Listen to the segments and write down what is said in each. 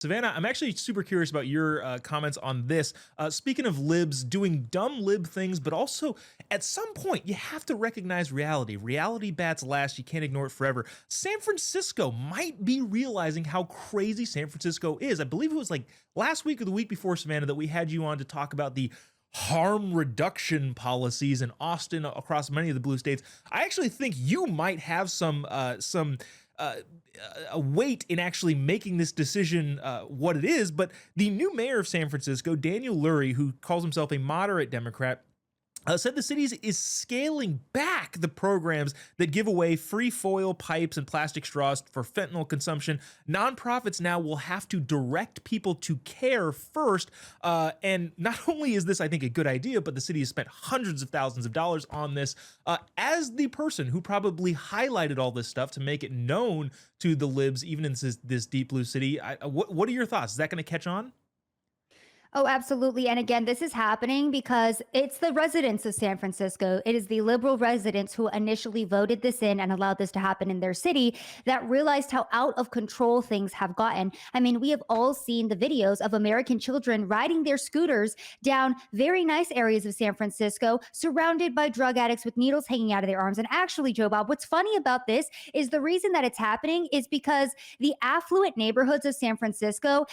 Savannah, I'm actually super curious about your comments on this. Speaking of libs doing dumb lib things, but also at some point you have to recognize reality. Reality bats last. You can't ignore it forever. San Francisco might be realizing how crazy San Francisco is. I believe it was like last week or the week before, Savannah, that we had you on to talk about the harm reduction policies in Austin across many of the blue states. I actually think you might have some uh, a weight in actually making this decision what it is. But the new mayor of San Francisco, Daniel Lurie, who calls himself a moderate Democrat, said the city is scaling back the programs that give away free foil pipes and plastic straws for fentanyl consumption. Nonprofits now will have to direct people to care first. And not only is this, I think, a good idea, but the city has spent hundreds of thousands of dollars on this. As the person who probably highlighted all this stuff to make it known to the libs, even in this deep blue city, what are your thoughts? Is that going to catch on? Oh, absolutely. And again, this is happening because it's the residents of San Francisco. It is the liberal residents who initially voted this in and allowed this to happen in their city that realized how out of control things have gotten. I mean, we have all seen the videos of American children riding their scooters down very nice areas of San Francisco, surrounded by drug addicts with needles hanging out of their arms. And actually, Jobob, what's funny about this is the reason that it's happening is because the affluent neighborhoods of San Francisco,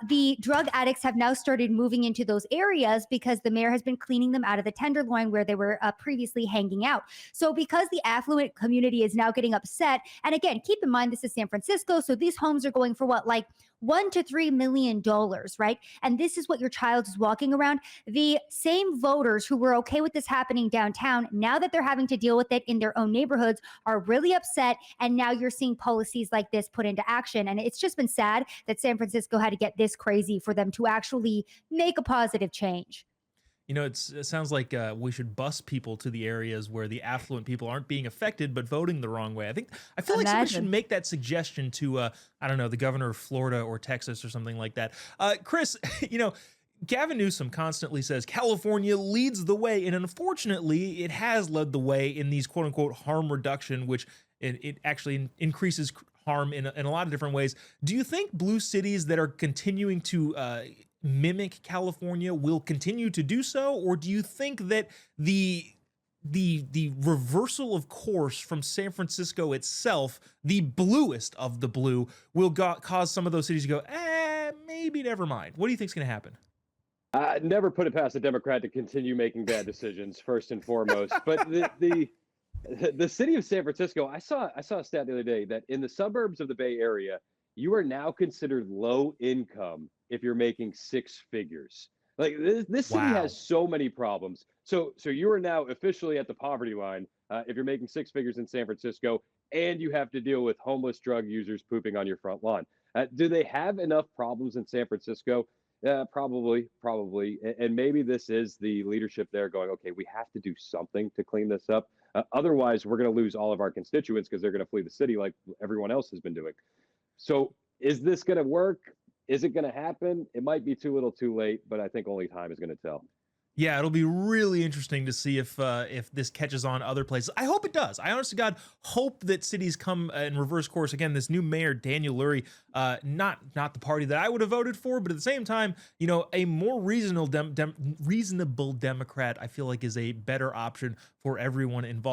the drug addicts have now started moving into those areas because the mayor has been cleaning them out of the Tenderloin where they were previously hanging out. So because the affluent community is now getting upset, and again, keep in mind this is San Francisco, so these homes are going for what, like $1 to $3 million, right? And this is what your child is walking around. The same voters who were okay with this happening downtown, now that they're having to deal with it in their own neighborhoods, are really upset. And now you're seeing policies like this put into action. And it's just been sad that San Francisco had to get this crazy for them to actually make a positive change. You know, it sounds like we should bus people to the areas where the affluent people aren't being affected, but voting the wrong way. I feel like somebody should Imagine. make that suggestion to, I don't know, the governor of Florida or Texas or something like that. Chris, you know, Gavin Newsom constantly says California leads the way, and unfortunately, it has led the way in these quote unquote harm reduction, which it actually increases harm in a lot of different ways. Do you think blue cities that are continuing to mimic California will continue to do so, or do you think that the reversal of course from San Francisco itself, the bluest of the blue, will cause some of those cities to go, maybe never mind? What do you think's going to happen? Never put it past a Democrat to continue making bad decisions, first and foremost. But the city of San Francisco, I saw a stat the other day that in the suburbs of the Bay Area, you are now considered low income if you're making six figures. Like this city Wow. has so many problems. So you are now officially at the poverty line if you're making six figures in San Francisco, and you have to deal with homeless drug users pooping on your front lawn. Do they have enough problems in San Francisco? Probably. And maybe this is the leadership there going, okay, we have to do something to clean this up. Otherwise, we're going to lose all of our constituents because they're going to flee the city like everyone else has been doing. So is this going to work? Is it going to happen? It might be too little too late, but I think only time is going to tell. Yeah, it'll be really interesting to see if this catches on other places. I hope it does. I honestly, God, hope that cities come in reverse course. Again, this new mayor, Daniel Lurie, not the party that I would have voted for, but at the same time, you know, a more reasonable Democrat, I feel like is a better option for everyone involved.